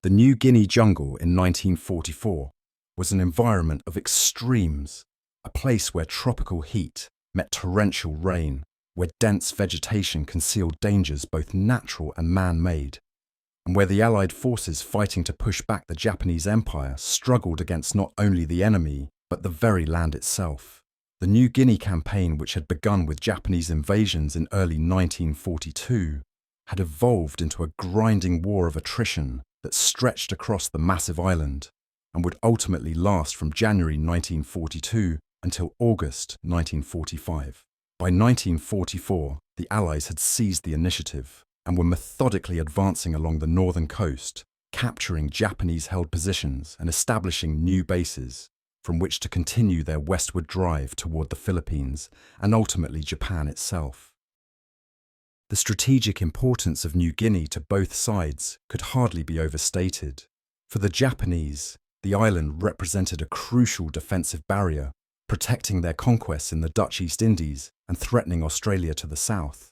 The New Guinea jungle in 1944 was an environment of extremes, a place where tropical heat met torrential rain, where dense vegetation concealed dangers both natural and man-made, and where the Allied forces fighting to push back the Japanese Empire struggled against not only the enemy, but the very land itself. The New Guinea campaign, which had begun with Japanese invasions in early 1942, had evolved into a grinding war of attrition that stretched across the massive island and would ultimately last from January 1942 until August 1945. By 1944, the Allies had seized the initiative and were methodically advancing along the northern coast, capturing Japanese-held positions and establishing new bases from which to continue their westward drive toward the Philippines and ultimately Japan itself. The strategic importance of New Guinea to both sides could hardly be overstated. For the Japanese, the island represented a crucial defensive barrier, protecting their conquests in the Dutch East Indies and threatening Australia to the south.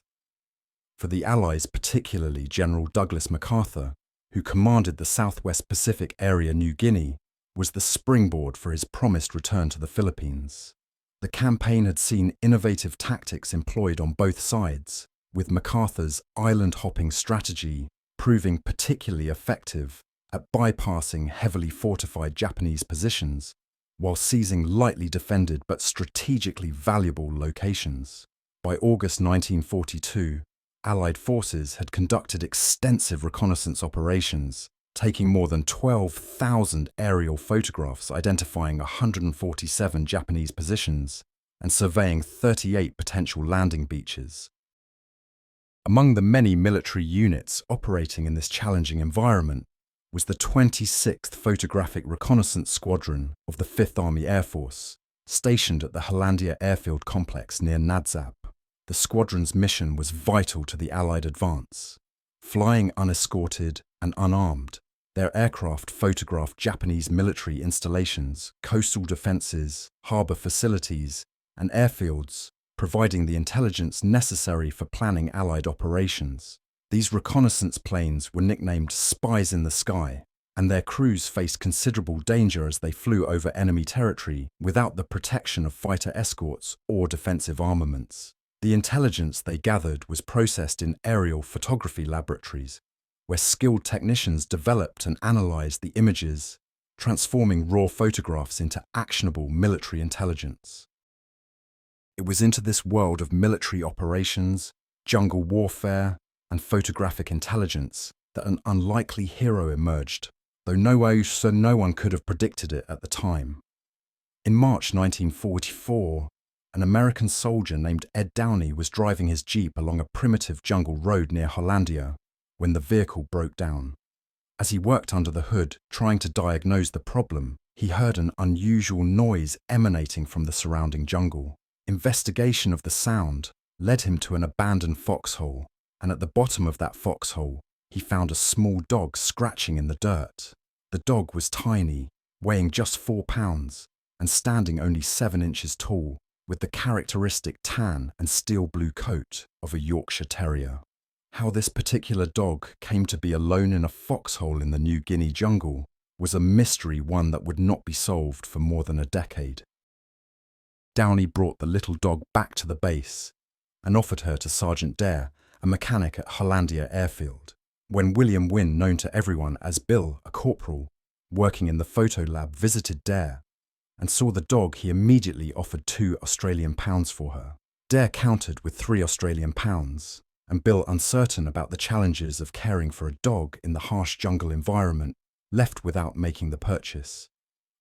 For the Allies, particularly General Douglas MacArthur, who commanded the Southwest Pacific Area New Guinea, was the springboard for his promised return to the Philippines. The campaign had seen innovative tactics employed on both sides, with MacArthur's island-hopping strategy proving particularly effective at bypassing heavily fortified Japanese positions while seizing lightly defended but strategically valuable locations. By August 1942, Allied forces had conducted extensive reconnaissance operations, taking more than 12,000 aerial photographs identifying 147 Japanese positions and surveying 38 potential landing beaches. Among the many military units operating in this challenging environment was the 26th Photographic Reconnaissance Squadron of the 5th Army Air Force, stationed at the Hollandia Airfield Complex near Nadzab. The squadron's mission was vital to the Allied advance. Flying unescorted and unarmed, their aircraft photographed Japanese military installations, coastal defences, harbour facilities, and airfields, providing the intelligence necessary for planning Allied operations. These reconnaissance planes were nicknamed Spies in the Sky, and their crews faced considerable danger as they flew over enemy territory without the protection of fighter escorts or defensive armaments. The intelligence they gathered was processed in aerial photography laboratories, where skilled technicians developed and analysed the images, transforming raw photographs into actionable military intelligence. It was into this world of military operations, jungle warfare, and photographic intelligence that an unlikely hero emerged, though no one could have predicted it at the time. In March 1944, an American soldier named Ed Downey was driving his Jeep along a primitive jungle road near Hollandia when the vehicle broke down. As he worked under the hood, trying to diagnose the problem, he heard an unusual noise emanating from the surrounding jungle. Investigation of the sound led him to an abandoned foxhole, and at the bottom of that foxhole, he found a small dog scratching in the dirt. The dog was tiny, weighing just 4 pounds, and standing only 7 inches tall, with the characteristic tan and steel blue coat of a Yorkshire Terrier. How this particular dog came to be alone in a foxhole in the New Guinea jungle was a mystery, one that would not be solved for more than a decade. Downey brought the little dog back to the base and offered her to Sergeant Dare, a mechanic at Hollandia Airfield. When William Wynne, known to everyone as Bill, a corporal, working in the photo lab, visited Dare and saw the dog, he immediately offered £2 for her. Dare countered with £3, and Bill, uncertain about the challenges of caring for a dog in the harsh jungle environment, left without making the purchase.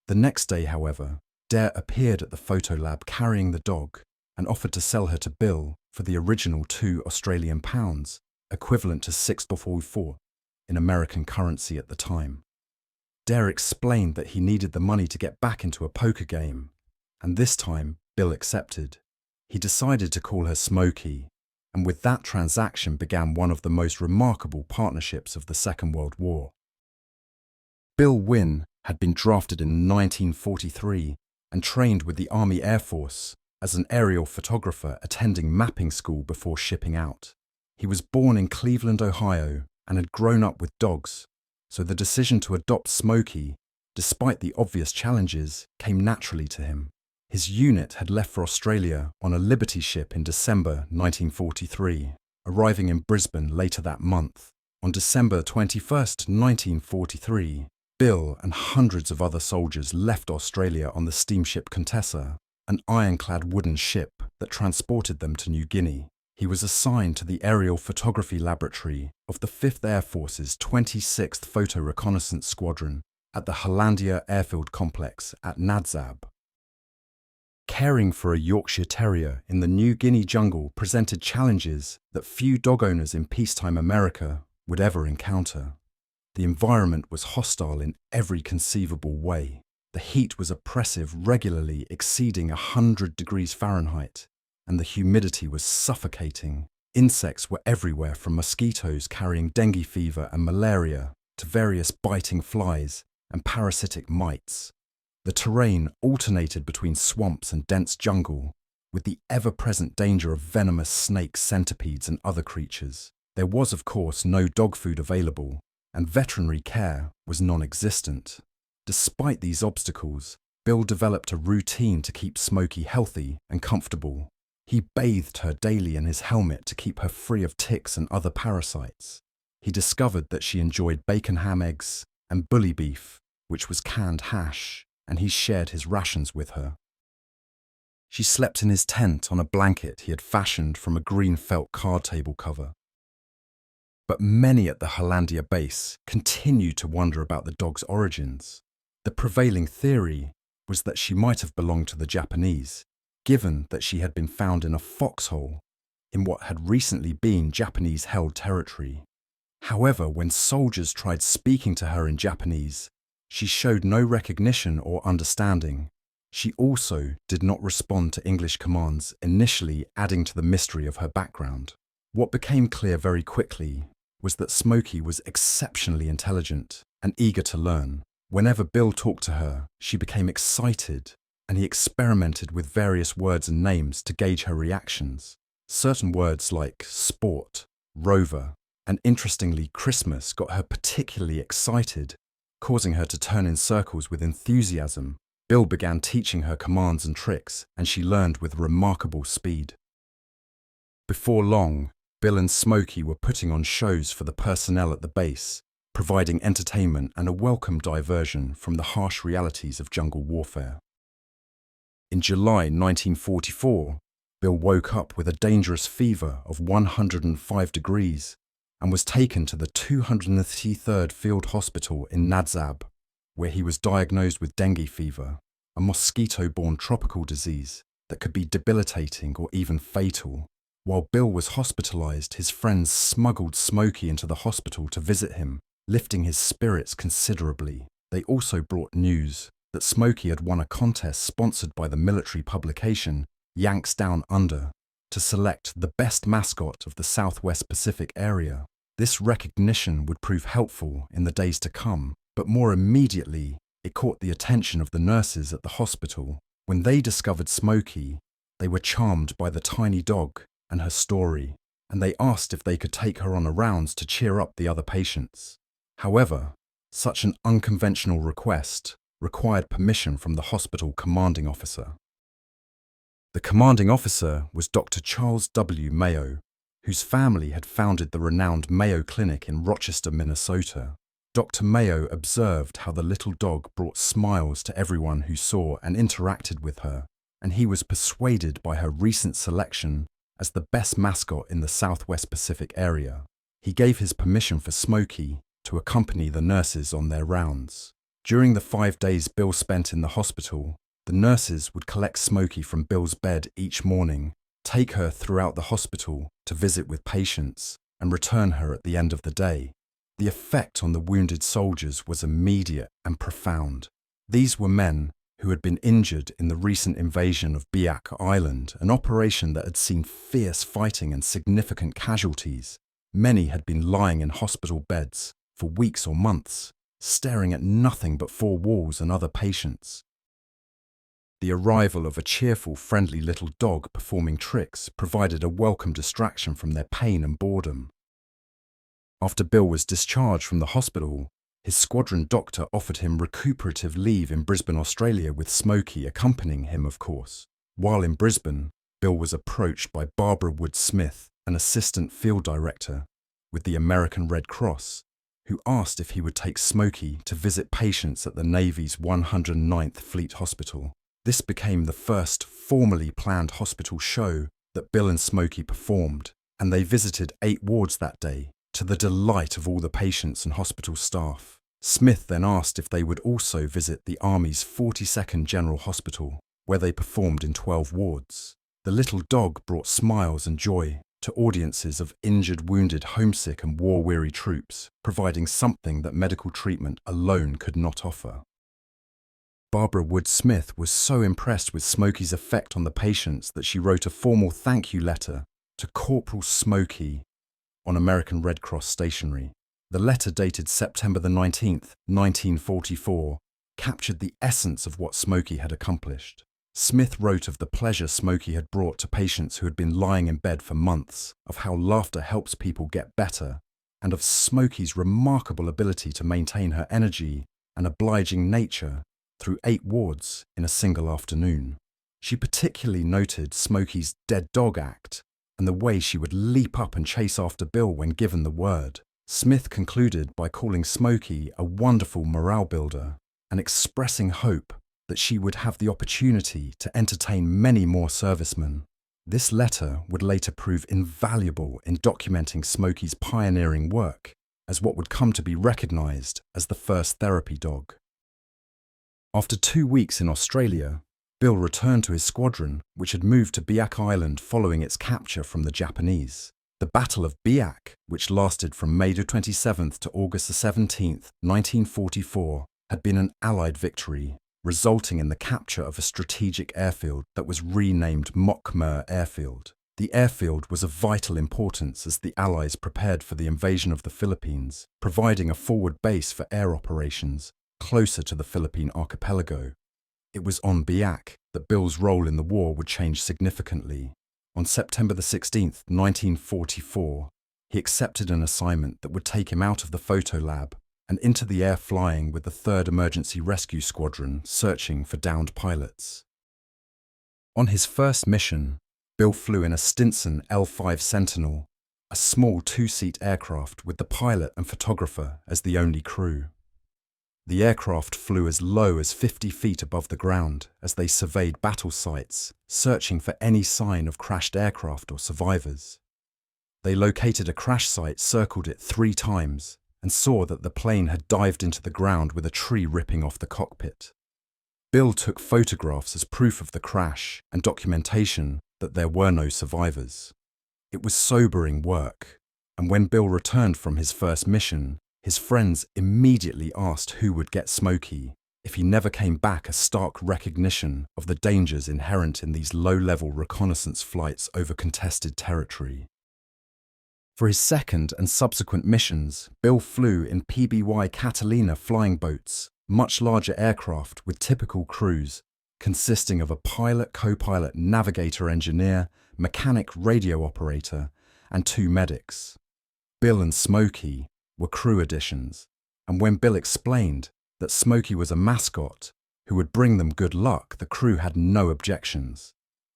The next day, however, Dare appeared at the photo lab carrying the dog and offered to sell her to Bill for the original £2, equivalent to 6.44 in American currency at the time. Dare explained that he needed the money to get back into a poker game, and this time Bill accepted. He decided to call her Smoky, and with that transaction began one of the most remarkable partnerships of the Second World War. Bill Wynne had been drafted in 1943 and trained with the Army Air Force as an aerial photographer attending mapping school before shipping out. He was born in Cleveland, Ohio, and had grown up with dogs, so the decision to adopt Smoky, despite the obvious challenges, came naturally to him. His unit had left for Australia on a Liberty ship in December 1943, arriving in Brisbane later that month. On December 21st, 1943, Bill and hundreds of other soldiers left Australia on the steamship Contessa, an ironclad wooden ship that transported them to New Guinea. He was assigned to the aerial photography laboratory of the 5th Air Force's 26th Photo Reconnaissance Squadron at the Hollandia Airfield Complex at Nadzab. Caring for a Yorkshire Terrier in the New Guinea jungle presented challenges that few dog owners in peacetime America would ever encounter. The environment was hostile in every conceivable way. The heat was oppressive, regularly exceeding 100 degrees Fahrenheit, and the humidity was suffocating. Insects were everywhere, from mosquitoes carrying dengue fever and malaria to various biting flies and parasitic mites. The terrain alternated between swamps and dense jungle, with the ever-present danger of venomous snakes, centipedes, and other creatures. There was, of course, no dog food available, and veterinary care was non-existent. Despite these obstacles, Bill developed a routine to keep Smoky healthy and comfortable. He bathed her daily in his helmet to keep her free of ticks and other parasites. He discovered that she enjoyed bacon ham eggs and bully beef, which was canned hash, and he shared his rations with her. She slept in his tent on a blanket he had fashioned from a green felt card table cover. But many at the Hollandia base continued to wonder about the dog's origins. The prevailing theory was that she might have belonged to the Japanese, given that she had been found in a foxhole in what had recently been Japanese-held territory. However, when soldiers tried speaking to her in Japanese, she showed no recognition or understanding. She also did not respond to English commands, initially adding to the mystery of her background. What became clear very quickly was that Smoky was exceptionally intelligent and eager to learn. Whenever Bill talked to her, she became excited, and he experimented with various words and names to gauge her reactions. Certain words like sport, rover, and interestingly Christmas got her particularly excited, causing her to turn in circles with enthusiasm. Bill began teaching her commands and tricks, and she learned with remarkable speed. Before long, Bill and Smoky were putting on shows for the personnel at the base, providing entertainment and a welcome diversion from the harsh realities of jungle warfare. In July 1944, Bill woke up with a dangerous fever of 105 degrees and was taken to the 233rd Field Hospital in Nadzab, where he was diagnosed with dengue fever, a mosquito-borne tropical disease that could be debilitating or even fatal. While Bill was hospitalized, his friends smuggled Smoky into the hospital to visit him, lifting his spirits considerably. They also brought news that Smoky had won a contest sponsored by the military publication Yanks Down Under to select the best mascot of the Southwest Pacific area. This recognition would prove helpful in the days to come, but more immediately, it caught the attention of the nurses at the hospital. When they discovered Smoky, they were charmed by the tiny dog and her story, and they asked if they could take her on a rounds to cheer up the other patients. However, such an unconventional request required permission from the hospital commanding officer. The commanding officer was Dr. Charles W. Mayo, whose family had founded the renowned Mayo Clinic in Rochester, Minnesota. Dr. Mayo observed how the little dog brought smiles to everyone who saw and interacted with her, and he was persuaded by her recent selection as the best mascot in the Southwest Pacific area. He gave his permission for Smoky to accompany the nurses on their rounds. During the 5 days Bill spent in the hospital, the nurses would collect Smoky from Bill's bed each morning, take her throughout the hospital to visit with patients, and return her at the end of the day. The effect on the wounded soldiers was immediate and profound. These were men who had been injured in the recent invasion of Biak Island, an operation that had seen fierce fighting and significant casualties. Many had been lying in hospital beds for weeks or months, staring at nothing but four walls and other patients. The arrival of a cheerful, friendly little dog performing tricks provided a welcome distraction from their pain and boredom. After Bill was discharged from the hospital, His squadron doctor offered him recuperative leave in Brisbane, Australia, with Smoky accompanying him, of course. While in Brisbane, Bill was approached by Barbara Wood-Smith, an assistant field director with the American Red Cross, who asked if he would take Smoky to visit patients at the Navy's 109th Fleet Hospital. This became the first formally planned hospital show that Bill and Smoky performed, and they visited 8 wards that day, to the delight of all the patients and hospital staff. Smith then asked if they would also visit the Army's 42nd General Hospital, where they performed in 12 wards. The little dog brought smiles and joy to audiences of injured, wounded, homesick and war-weary troops, providing something that medical treatment alone could not offer. Barbara Wood-Smith was so impressed with Smoky's effect on the patients that she wrote a formal thank you letter to Corporal Smoky on American Red Cross stationery. The letter, dated September the 19th, 1944, captured the essence of what Smoky had accomplished. Smith wrote of the pleasure Smoky had brought to patients who had been lying in bed for months, of how laughter helps people get better, and of Smoky's remarkable ability to maintain her energy and obliging nature through 8 wards in a single afternoon. She particularly noted Smoky's dead dog act and the way she would leap up and chase after Bill when given the word. Smith concluded by calling Smoky a wonderful morale builder and expressing hope that she would have the opportunity to entertain many more servicemen. This letter would later prove invaluable in documenting Smoky's pioneering work as what would come to be recognised as the first therapy dog. After 2 weeks in Australia, Bill returned to his squadron, which had moved to Biak Island following its capture from the Japanese. The Battle of Biak, which lasted from May the 27th to August the 17th, 1944, had been an Allied victory, resulting in the capture of a strategic airfield that was renamed Mokmur Airfield. The airfield was of vital importance as the Allies prepared for the invasion of the Philippines, providing a forward base for air operations closer to the Philippine archipelago. It was on Biak that Bill's role in the war would change significantly. On September the 16th, 1944, he accepted an assignment that would take him out of the photo lab and into the air, flying with the 3rd Emergency Rescue Squadron searching for downed pilots. On his first mission, Bill flew in a Stinson L-5 Sentinel, a small 2-seat aircraft with the pilot and photographer as the only crew. The aircraft flew as low as 50 feet above the ground as they surveyed battle sites, searching for any sign of crashed aircraft or survivors. They located a crash site, circled it 3 times, and saw that the plane had dived into the ground with a tree ripping off the cockpit. Bill took photographs as proof of the crash and documentation that there were no survivors. It was sobering work, and when Bill returned from his first mission, his friends immediately asked who would get Smoky. If he never came back, a stark recognition of the dangers inherent in these low-level reconnaissance flights over contested territory. For his second and subsequent missions, Bill flew in PBY Catalina flying boats, much larger aircraft with typical crews, consisting of a pilot, co-pilot, navigator, engineer, mechanic, radio operator, and 2 medics. Bill and Smoky were crew additions, and when Bill explained that Smoky was a mascot who would bring them good luck, the crew had no objections.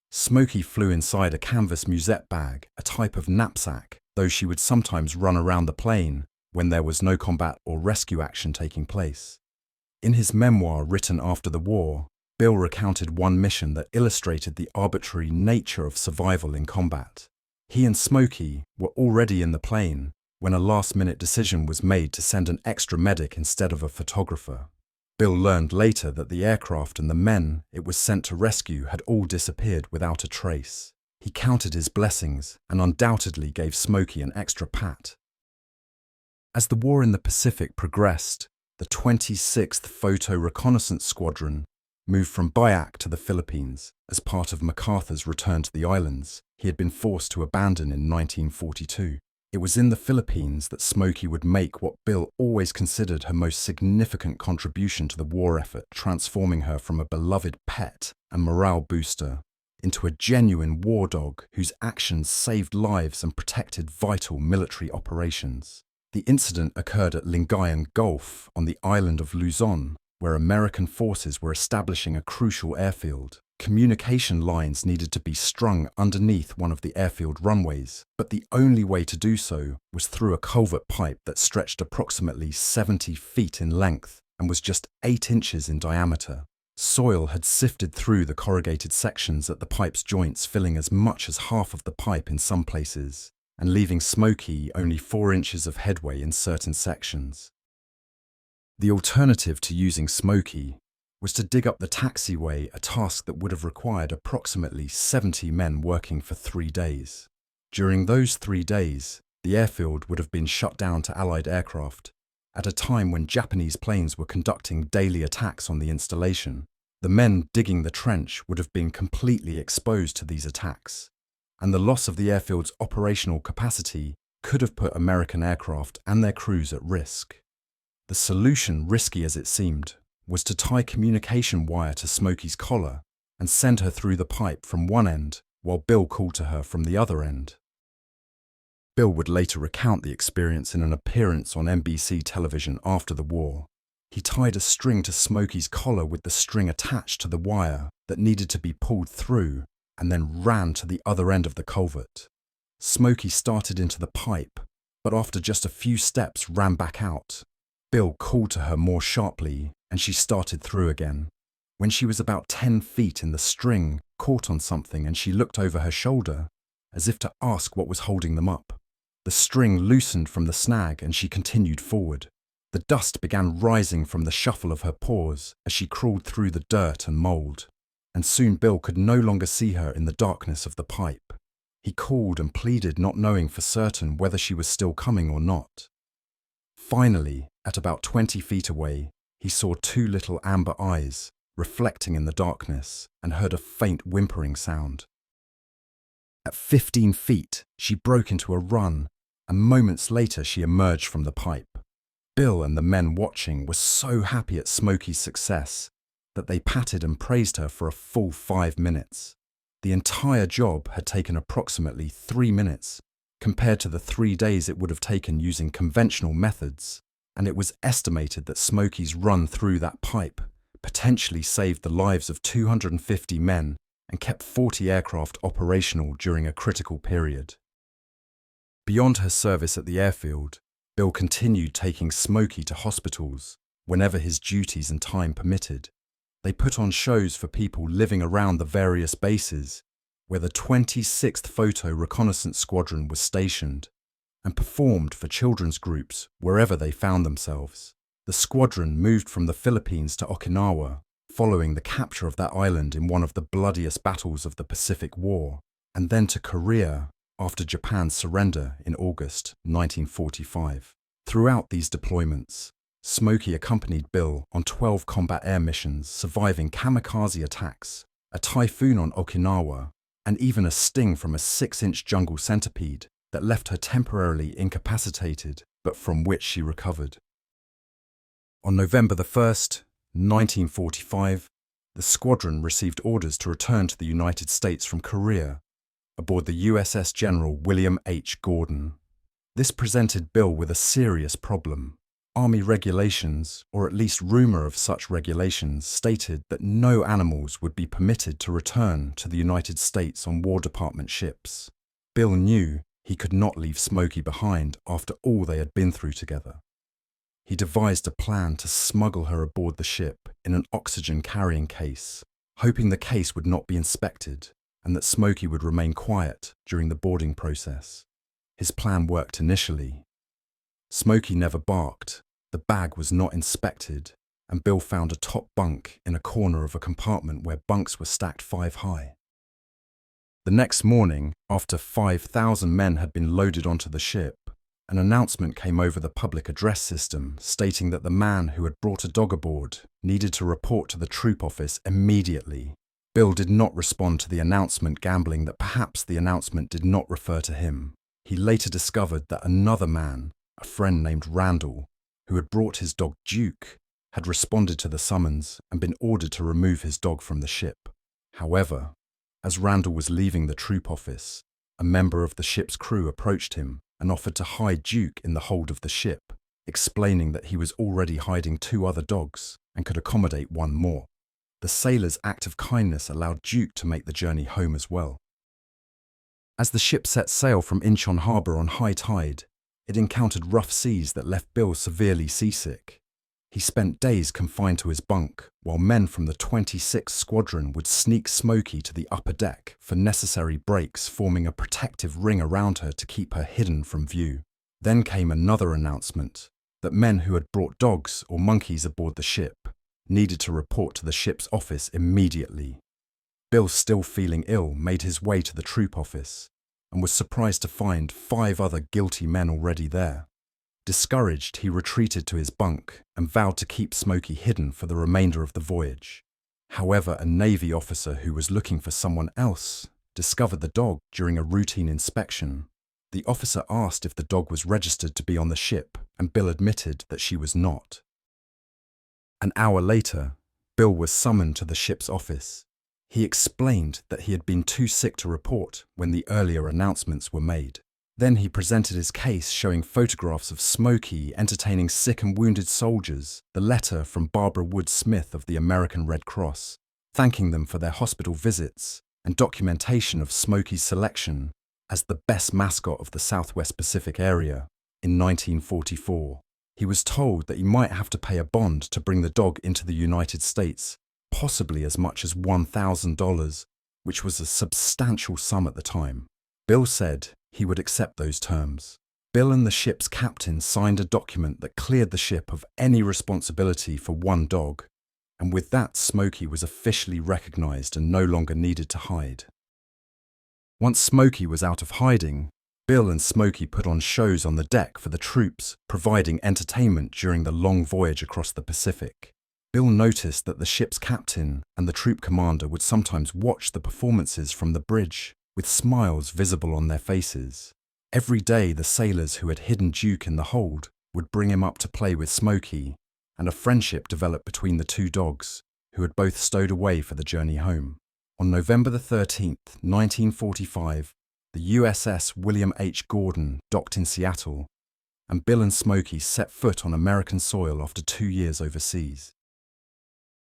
Smoky flew inside a canvas musette bag, a type of knapsack, though she would sometimes run around the plane when there was no combat or rescue action taking place. In his memoir written after the war, Bill recounted one mission that illustrated the arbitrary nature of survival in combat. He and Smoky were already in the plane when a last-minute decision was made to send an extra medic instead of a photographer. Bill learned later that the aircraft and the men it was sent to rescue had all disappeared without a trace. He counted his blessings and undoubtedly gave Smoky an extra pat. As the war in the Pacific progressed, the 26th Photo Reconnaissance Squadron moved from Biak to the Philippines as part of MacArthur's return to the islands he had been forced to abandon in 1942. It was in the Philippines that Smoky would make what Bill always considered her most significant contribution to the war effort, transforming her from a beloved pet and morale booster into a genuine war dog whose actions saved lives and protected vital military operations. The incident occurred at Lingayen Gulf on the island of Luzon, where American forces were establishing a crucial airfield. Communication lines needed to be strung underneath one of the airfield runways, but the only way to do so was through a culvert pipe that stretched approximately 70 feet in length and was just 8 inches in diameter. Soil had sifted through the corrugated sections at the pipe's joints, filling as much as half of the pipe in some places, and leaving Smoky only 4 inches of headway in certain sections. The alternative to using Smoky was to dig up the taxiway, a task that would have required approximately 70 men working for 3 days. During those 3 days, the airfield would have been shut down to Allied aircraft, at a time when Japanese planes were conducting daily attacks on the installation. The men digging the trench would have been completely exposed to these attacks, and the loss of the airfield's operational capacity could have put American aircraft and their crews at risk. The solution, risky as it seemed, was to tie communication wire to Smoky's collar and send her through the pipe from one end while Bill called to her from the other end. Bill would later recount the experience in an appearance on NBC television after the war. He tied a string to Smoky's collar with the string attached to the wire that needed to be pulled through and then ran to the other end of the culvert. Smoky started into the pipe, but after just a few steps ran back out. Bill called to her more sharply, and she started through again. When she was about 10 feet in, the string caught on something and she looked over her shoulder, as if to ask what was holding them up. The string loosened from the snag and she continued forward. The dust began rising from the shuffle of her paws as she crawled through the dirt and mould, and soon Bill could no longer see her in the darkness of the pipe. He called and pleaded, not knowing for certain whether she was still coming or not. Finally, at about 20 feet away, he saw 2 little amber eyes reflecting in the darkness and heard a faint whimpering sound. At 15 feet, she broke into a run, and moments later she emerged from the pipe. Bill and the men watching were so happy at Smoky's success that they patted and praised her for a full 5 minutes. The entire job had taken approximately 3 minutes, compared to the 3 days it would have taken using conventional methods, and it was estimated that Smoky's run through that pipe potentially saved the lives of 250 men and kept 40 aircraft operational during a critical period. Beyond her service at the airfield, Bill continued taking Smoky to hospitals whenever his duties and time permitted. They put on shows for people living around the various bases where the 26th Photo Reconnaissance Squadron was stationed, and performed for children's groups wherever they found themselves. The squadron moved from the Philippines to Okinawa, following the capture of that island in one of the bloodiest battles of the Pacific War, and then to Korea after Japan's surrender in August 1945. Throughout these deployments, Smoky accompanied Bill on 12 combat air missions, surviving kamikaze attacks, a typhoon on Okinawa, and even a sting from a 6-inch jungle centipede that left her temporarily incapacitated, but from which she recovered. On November 1st, 1945, the squadron received orders to return to the United States from Korea, aboard the USS General William H. Gordon. This presented Bill with a serious problem. Army regulations, or at least rumor of such regulations, stated that no animals would be permitted to return to the United States on War Department ships. Bill knew he could not leave Smoky behind after all they had been through together. He devised a plan to smuggle her aboard the ship in an oxygen-carrying case, hoping the case would not be inspected and that Smoky would remain quiet during the boarding process. His plan worked initially. Smoky never barked, the bag was not inspected, and Bill found a top bunk in a corner of a compartment where bunks were stacked 5 high. The next morning, after 5,000 men had been loaded onto the ship, an announcement came over the public address system stating that the man who had brought a dog aboard needed to report to the troop office immediately. Bill did not respond to the announcement, gambling that perhaps the announcement did not refer to him. He later discovered that another man, a friend named Randall, who had brought his dog Duke, had responded to the summons and been ordered to remove his dog from the ship. However, as Randall was leaving the troop office, a member of the ship's crew approached him and offered to hide Duke in the hold of the ship, explaining that he was already hiding 2 other dogs and could accommodate 1 more. The sailor's act of kindness allowed Duke to make the journey home as well. As the ship set sail from Incheon Harbour on high tide, it encountered rough seas that left Bill severely seasick. He spent days confined to his bunk, while men from the 26th Squadron would sneak Smoky to the upper deck for necessary breaks, forming a protective ring around her to keep her hidden from view. Then came another announcement that men who had brought dogs or monkeys aboard the ship needed to report to the ship's office immediately. Bill, still feeling ill, made his way to the troop office and was surprised to find 5 other guilty men already there. Discouraged, he retreated to his bunk and vowed to keep Smoky hidden for the remainder of the voyage. However, a Navy officer who was looking for someone else discovered the dog during a routine inspection. The officer asked if the dog was registered to be on the ship, and Bill admitted that she was not. An hour later, Bill was summoned to the ship's office. He explained that he had been too sick to report when the earlier announcements were made. Then he presented his case, showing photographs of Smoky entertaining sick and wounded soldiers, the letter from Barbara Wood Smith of the American Red Cross, thanking them for their hospital visits, and documentation of Smoky's selection as the best mascot of the Southwest Pacific area in 1944. He was told that he might have to pay a bond to bring the dog into the United States, possibly as much as $1,000, which was a substantial sum at the time. Bill said he would accept those terms. Bill and the ship's captain signed a document that cleared the ship of any responsibility for 1 dog, and with that, Smoky was officially recognized and no longer needed to hide. Once Smoky was out of hiding, Bill and Smoky put on shows on the deck for the troops, providing entertainment during the long voyage across the Pacific. Bill noticed that the ship's captain and the troop commander would sometimes watch the performances from the bridge, with smiles visible on their faces. Every day, the sailors who had hidden Duke in the hold would bring him up to play with Smoky, and a friendship developed between the 2 dogs, who had both stowed away for the journey home. On November 13, 1945, the USS William H. Gordon docked in Seattle, and Bill and Smoky set foot on American soil after 2 years overseas.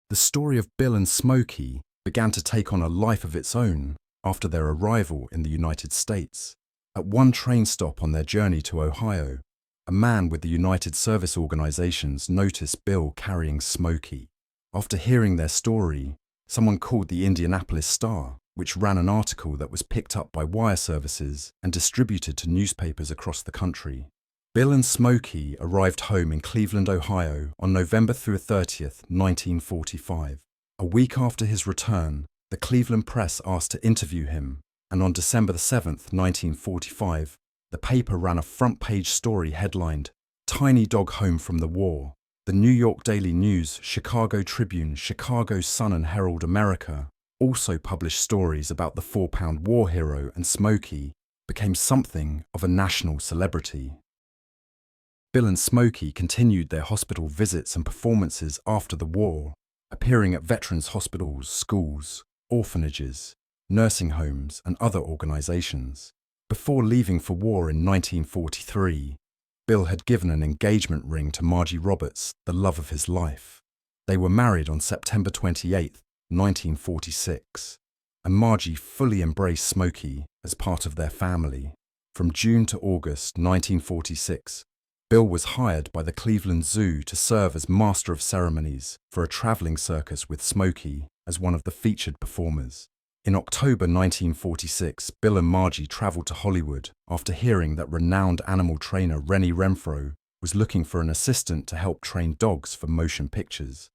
The story of Bill and Smoky began to take on a life of its own after their arrival in the United States. At one train stop on their journey to Ohio, a man with the United Service Organizations noticed Bill carrying Smoky. After hearing their story, someone called the Indianapolis Star, which ran an article that was picked up by wire services and distributed to newspapers across the country. Bill and Smoky arrived home in Cleveland, Ohio on November 30th, 1945. A week after his return, the Cleveland Press asked to interview him, and on December 7th, 1945, the paper ran a front-page story headlined, "Tiny Dog Home from the War." The New York Daily News, Chicago Tribune, Chicago Sun and Herald America also published stories about the 4-pound war hero, and Smoky became something of a national celebrity. Bill and Smoky continued their hospital visits and performances after the war, appearing at veterans' hospitals, schools, orphanages, nursing homes, and other organizations. Before leaving for war in 1943, Bill had given an engagement ring to Margie Roberts, the love of his life. They were married on September 28, 1946, and Margie fully embraced Smoky as part of their family. From June to August 1946, Bill was hired by the Cleveland Zoo to serve as master of ceremonies for a traveling circus with Smoky as one of the featured performers. In October 1946, Bill and Margie traveled to Hollywood after hearing that renowned animal trainer Rennie Renfro was looking for an assistant to help train dogs for motion pictures.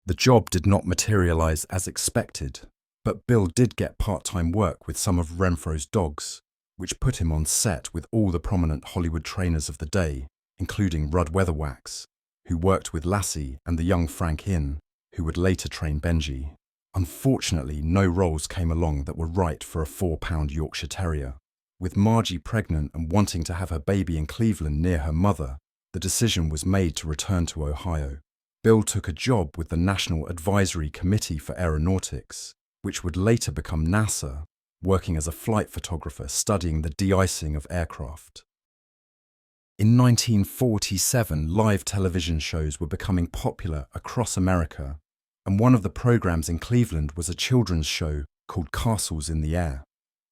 The job did not materialize as expected, but Bill did get part-time work with some of Renfro's dogs, which put him on set with all the prominent Hollywood trainers of the day, including Rudd Weatherwax, who worked with Lassie, and the young Frank Inn, who would later train Benji. Unfortunately, no roles came along that were right for a 4-pound Yorkshire Terrier. With Margie pregnant and wanting to have her baby in Cleveland near her mother, the decision was made to return to Ohio. Bill took a job with the National Advisory Committee for Aeronautics, which would later become NASA, working as a flight photographer studying the de-icing of aircraft. In 1947, live television shows were becoming popular across America, and one of the programs in Cleveland was a children's show called Castles in the Air.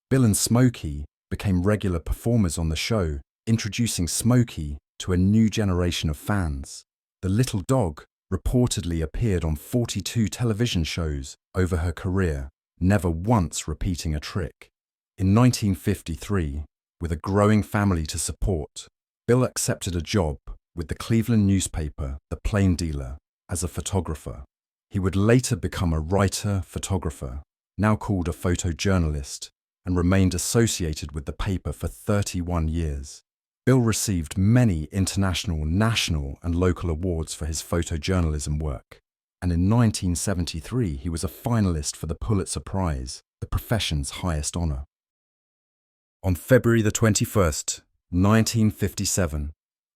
Bill and Smoky became regular performers on the show, introducing Smoky to a new generation of fans. The little dog reportedly appeared on 42 television shows over her career, never once repeating a trick. In 1953, with a growing family to support, Bill accepted a job with the Cleveland newspaper, The Plain Dealer, as a photographer. He would later become a writer-photographer, now called a photojournalist, and remained associated with the paper for 31 years. Bill received many international, national, and local awards for his photojournalism work, and in 1973 he was a finalist for the Pulitzer Prize, the profession's highest honor. On February the 21st, 1957,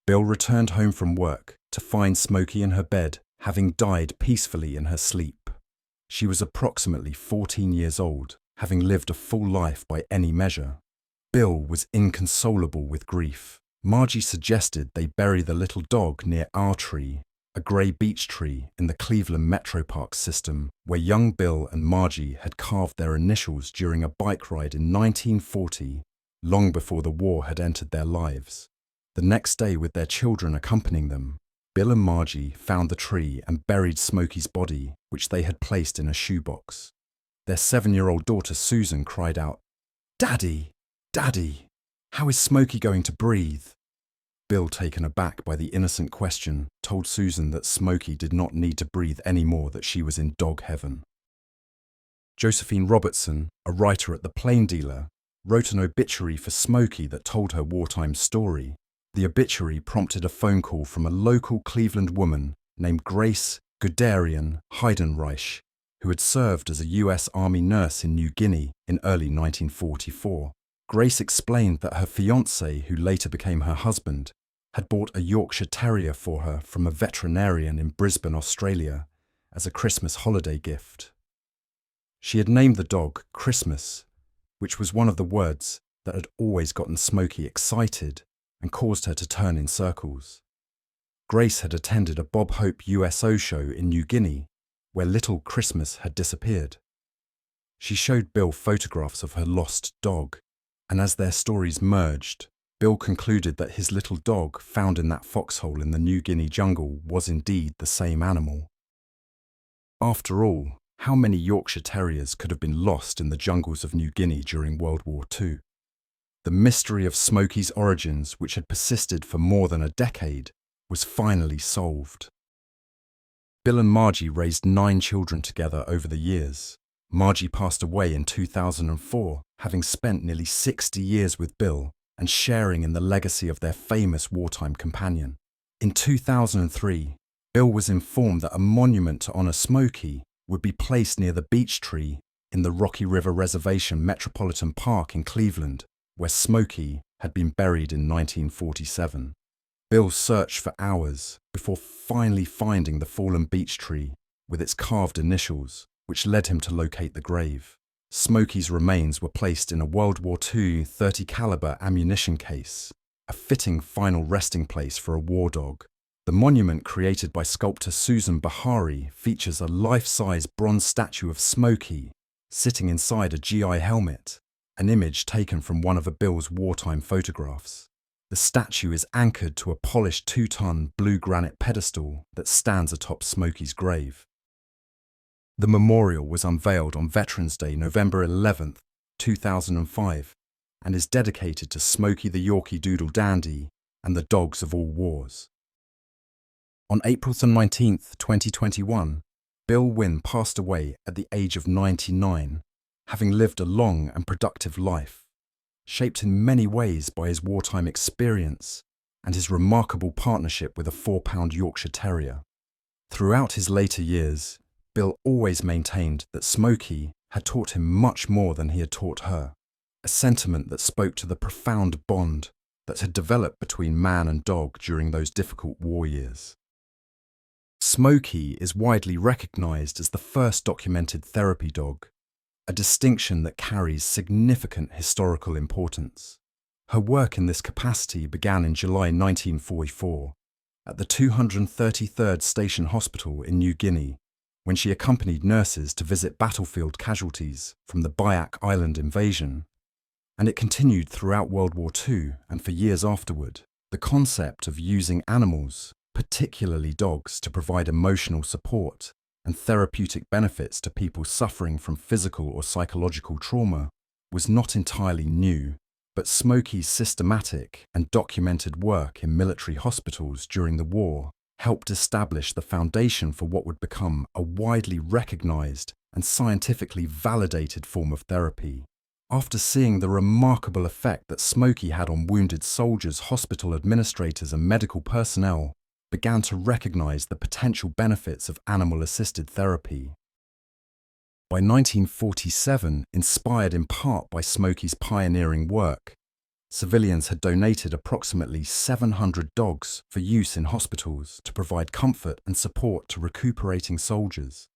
Bill returned home from work to find Smoky in her bed, having died peacefully in her sleep. She was approximately 14 years old, having lived a full life by any measure. Bill was inconsolable with grief. Margie suggested they bury the little dog near our tree, a grey beech tree in the Cleveland Metro Park system, where young Bill and Margie had carved their initials during a bike ride in 1940, long before the war had entered their lives. The next day, with their children accompanying them, Bill and Margie found the tree and buried Smoky's body, which they had placed in a shoebox. Their 7-year-old daughter Susan cried out, "Daddy, Daddy, how is Smoky going to breathe?" Bill, taken aback by the innocent question, told Susan that Smoky did not need to breathe any more, that she was in dog heaven. Josephine Robertson, a writer at The Plain Dealer, wrote an obituary for Smoky that told her wartime story. The obituary prompted a phone call from a local Cleveland woman named Grace Guderian Heidenreich, who had served as a U.S. Army nurse in New Guinea in early 1944. Grace explained that her fiancé, who later became her husband, had bought a Yorkshire Terrier for her from a veterinarian in Brisbane, Australia, as a Christmas holiday gift. She had named the dog Christmas, which was one of the words that had always gotten Smoky excited and caused her to turn in circles. Grace had attended a Bob Hope USO show in New Guinea, where little Christmas had disappeared. She showed Bill photographs of her lost dog, and as their stories merged, Bill concluded that his little dog found in that foxhole in the New Guinea jungle was indeed the same animal. After all, how many Yorkshire Terriers could have been lost in the jungles of New Guinea during World War II? The mystery of Smoky's origins, which had persisted for more than a decade, was finally solved. Bill and Margie raised 9 children together over the years. Margie passed away in 2004, having spent nearly 60 years with Bill and sharing in the legacy of their famous wartime companion. In 2003, Bill was informed that a monument to honor Smoky would be placed near the beech tree in the Rocky River Reservation Metropolitan Park in Cleveland, where Smoky had been buried in 1947. Bill searched for hours before finally finding the fallen beech tree with its carved initials, which led him to locate the grave. Smoky's remains were placed in a World War II .30 caliber ammunition case, a fitting final resting place for a war dog. The monument, created by sculptor Susan Bahari, features a life-size bronze statue of Smoky sitting inside a GI helmet, an image taken from one of Bill's wartime photographs. The statue is anchored to a polished 2-ton blue granite pedestal that stands atop Smoky's grave. The memorial was unveiled on Veterans Day, November 11, 2005, and is dedicated to Smoky the Yorkie Doodle Dandy and the dogs of all wars. On April 19, 2021, Bill Wynne passed away at the age of 99, having lived a long and productive life, shaped in many ways by his wartime experience and his remarkable partnership with a 4-pound Yorkshire Terrier. Throughout his later years, Bill always maintained that Smoky had taught him much more than he had taught her, a sentiment that spoke to the profound bond that had developed between man and dog during those difficult war years. Smoky is widely recognized as the first documented therapy dog, a distinction that carries significant historical importance. Her work in this capacity began in July 1944 at the 233rd Station Hospital in New Guinea, when she accompanied nurses to visit battlefield casualties from the Biak Island invasion, and it continued throughout World War II and for years afterward. The concept of using animals, particularly dogs, to provide emotional support and therapeutic benefits to people suffering from physical or psychological trauma was not entirely new, but Smoky's systematic and documented work in military hospitals during the war helped establish the foundation for what would become a widely recognized and scientifically validated form of therapy. After seeing the remarkable effect that Smoky had on wounded soldiers, hospital administrators and medical personnel began to recognize the potential benefits of animal-assisted therapy. By 1947, inspired in part by Smoky's pioneering work, civilians had donated approximately 700 dogs for use in hospitals to provide comfort and support to recuperating soldiers.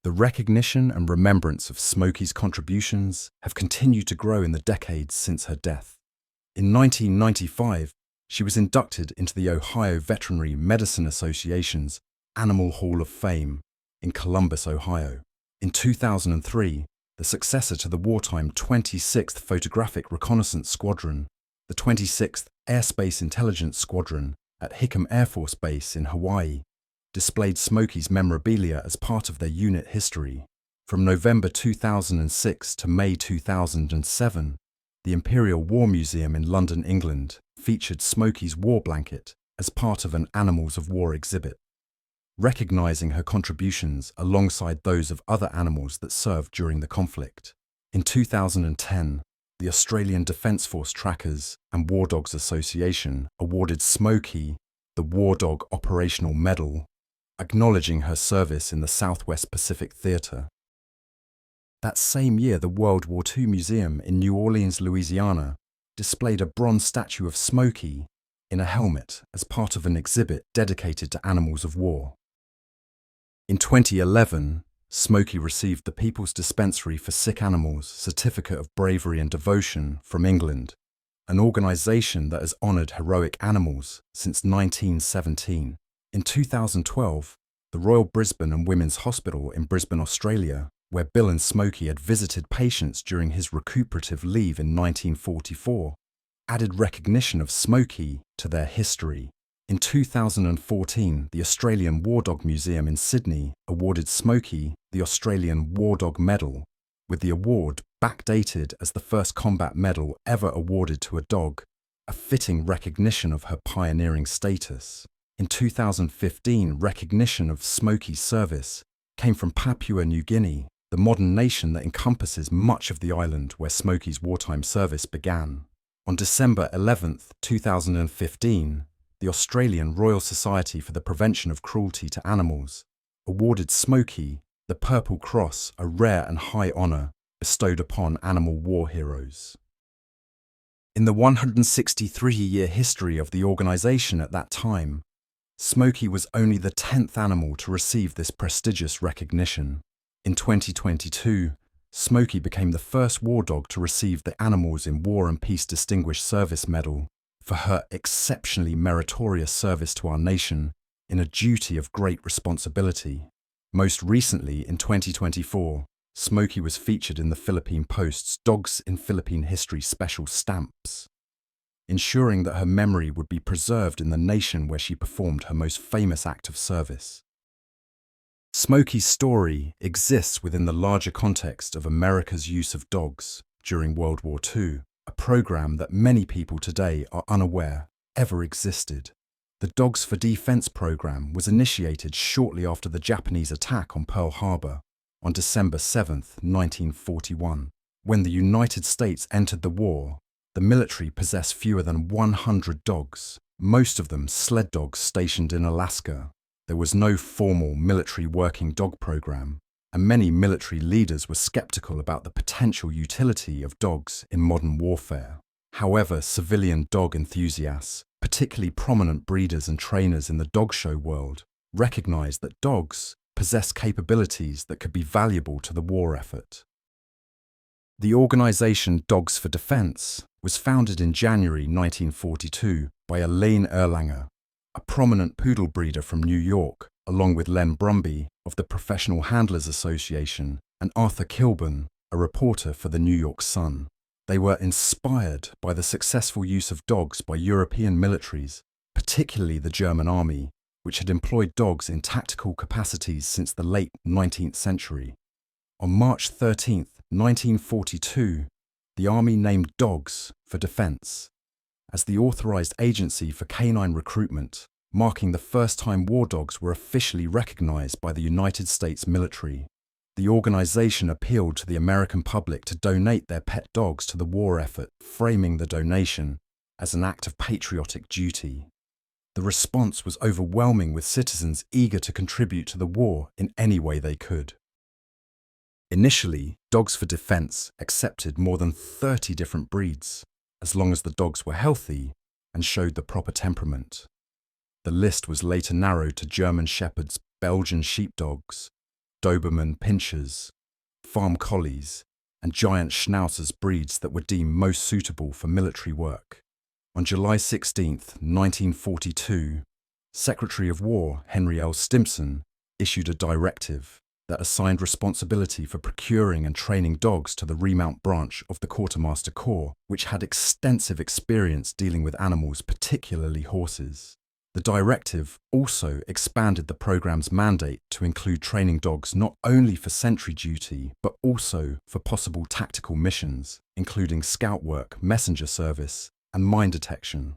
The recognition and remembrance of Smoky's contributions have continued to grow in the decades since her death. In 1995, she was inducted into the Ohio Veterinary Medicine Association's Animal Hall of Fame in Columbus, Ohio. In 2003, the successor to the wartime 26th Photographic Reconnaissance Squadron, the 26th Airspace Intelligence Squadron at Hickam Air Force Base in Hawaii, displayed Smoky's memorabilia as part of their unit history. From November 2006 to May 2007, the Imperial War Museum in London, England, featured Smoky's war blanket as part of an Animals of War exhibit, recognizing her contributions alongside those of other animals that served during the conflict. In 2010, the Australian Defence Force Trackers and War Dogs Association awarded Smoky the War Dog Operational Medal, acknowledging her service in the Southwest Pacific Theatre. That same year, the World War II Museum in New Orleans, Louisiana, displayed a bronze statue of Smoky in a helmet as part of an exhibit dedicated to animals of war. In 2011, Smoky received the People's Dispensary for Sick Animals Certificate of Bravery and Devotion from England, an organisation that has honoured heroic animals since 1917. In 2012, the Royal Brisbane and Women's Hospital in Brisbane, Australia, where Bill and Smoky had visited patients during his recuperative leave in 1944, added recognition of Smoky to their history. In 2014, the Australian War Dog Museum in Sydney awarded Smoky the Australian War Dog Medal, with the award backdated as the first combat medal ever awarded to a dog, a fitting recognition of her pioneering status. In 2015, recognition of Smoky's service came from Papua New Guinea, the modern nation that encompasses much of the island where Smoky's wartime service began. On December 11, 2015, the Australian Royal Society for the Prevention of Cruelty to Animals awarded Smoky the Purple Cross, a rare and high honour bestowed upon animal war heroes. In the 163-year history of the organisation at that time, Smoky was only the 10th animal to receive this prestigious recognition. In 2022, Smoky became the first war dog to receive the Animals in War and Peace Distinguished Service Medal for her exceptionally meritorious service to our nation in a duty of great responsibility. Most recently, in 2024, Smoky was featured in the Philippine Post's Dogs in Philippine History special stamps, ensuring that her memory would be preserved in the nation where she performed her most famous act of service. Smoky's story exists within the larger context of America's use of dogs during World War II, a program that many people today are unaware ever existed. The Dogs for Defense program was initiated shortly after the Japanese attack on Pearl Harbor on December 7, 1941. When the United States entered the war, the military possessed fewer than 100 dogs, most of them sled dogs stationed in Alaska. There was no formal military working dog program, and many military leaders were skeptical about the potential utility of dogs in modern warfare. However, civilian dog enthusiasts, particularly prominent breeders and trainers in the dog show world, recognized that dogs possessed capabilities that could be valuable to the war effort. The organisation Dogs for Defence was founded in January 1942 by Elaine Erlanger, a prominent poodle breeder from New York, along with Len Brumby of the Professional Handlers Association and Arthur Kilburn, a reporter for the New York Sun. They were inspired by the successful use of dogs by European militaries, particularly the German army, which had employed dogs in tactical capacities since the late 19th century. On March 13, 1942, the Army named Dogs for Defence as the authorised agency for canine recruitment, marking the first time war dogs were officially recognised by the United States military. The organisation appealed to the American public to donate their pet dogs to the war effort, framing the donation as an act of patriotic duty. The response was overwhelming, with citizens eager to contribute to the war in any way they could. Initially, Dogs for Defence accepted more than 30 different breeds, as long as the dogs were healthy and showed the proper temperament. The list was later narrowed to German Shepherds, Belgian Sheepdogs, Doberman Pinschers, Farm Collies, and Giant Schnauzers, breeds that were deemed most suitable for military work. On July 16, 1942, Secretary of War Henry L. Stimson issued a directive that assigned responsibility for procuring and training dogs to the remount branch of the Quartermaster Corps, which had extensive experience dealing with animals, particularly horses. The directive also expanded the program's mandate to include training dogs not only for sentry duty, but also for possible tactical missions, including scout work, messenger service, and mine detection.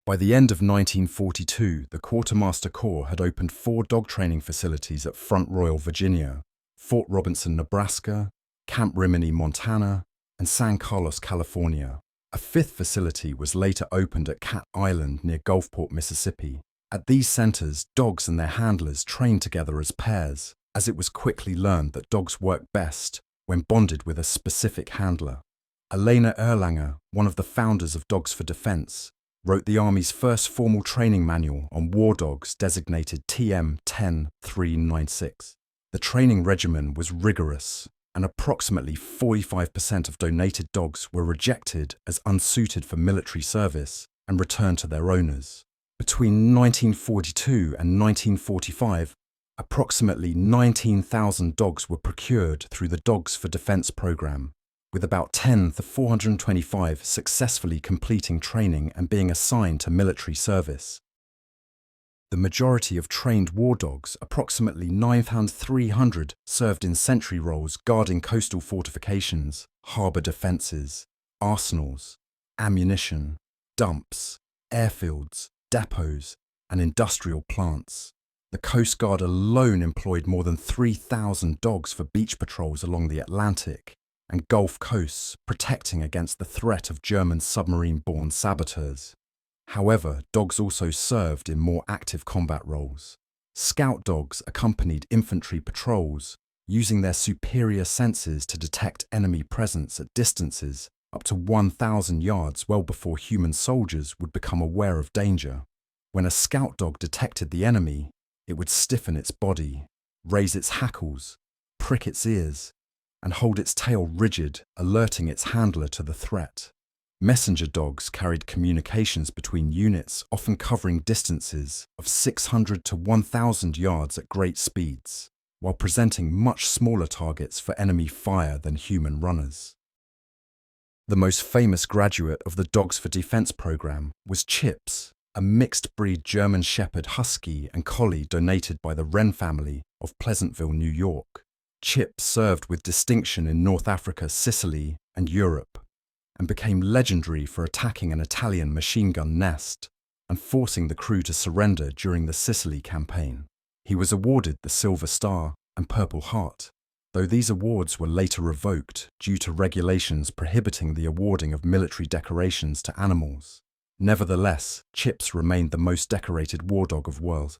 By the end of 1942, the Quartermaster Corps had opened 4 dog training facilities at Front Royal, Virginia, Fort Robinson, Nebraska, Camp Rimini, Montana, and San Carlos, California. A 5th facility was later opened at Cat Island near Gulfport, Mississippi. At these centers, dogs and their handlers trained together as pairs, as it was quickly learned that dogs work best when bonded with a specific handler. Elaine Erlanger, one of the founders of Dogs for Defence, wrote the Army's first formal training manual on war dogs, designated TM 10396. The training regimen was rigorous, and approximately 45% of donated dogs were rejected as unsuited for military service and returned to their owners. Between 1942 and 1945, approximately 19,000 dogs were procured through the Dogs for Defence program, with about 10 to 425 successfully completing training and being assigned to military service. The majority of trained war dogs, approximately 9,300, served in sentry roles guarding coastal fortifications, harbour defences, arsenals, ammunition, dumps, airfields, depots, and industrial plants. The Coast Guard alone employed more than 3,000 dogs for beach patrols along the Atlantic and Gulf coasts, protecting against the threat of German submarine-borne saboteurs. However, dogs also served in more active combat roles. Scout dogs accompanied infantry patrols, using their superior senses to detect enemy presence at distances up to 1,000 yards well before human soldiers would become aware of danger. When a scout dog detected the enemy, it would stiffen its body, raise its hackles, prick its ears, and hold its tail rigid, alerting its handler to the threat. Messenger dogs carried communications between units, often covering distances of 600 to 1,000 yards at great speeds, while presenting much smaller targets for enemy fire than human runners. The most famous graduate of the Dogs for Defence program was Chips, a mixed-breed German Shepherd Husky and Collie donated by the Wren family of Pleasantville, New York. Chips served with distinction in North Africa, Sicily, and Europe, and became legendary for attacking an Italian machine gun nest and forcing the crew to surrender during the Sicily campaign. He was awarded the Silver Star and Purple Heart, though these awards were later revoked due to regulations prohibiting the awarding of military decorations to animals. Nevertheless, Chips remained the most decorated war dog of the world.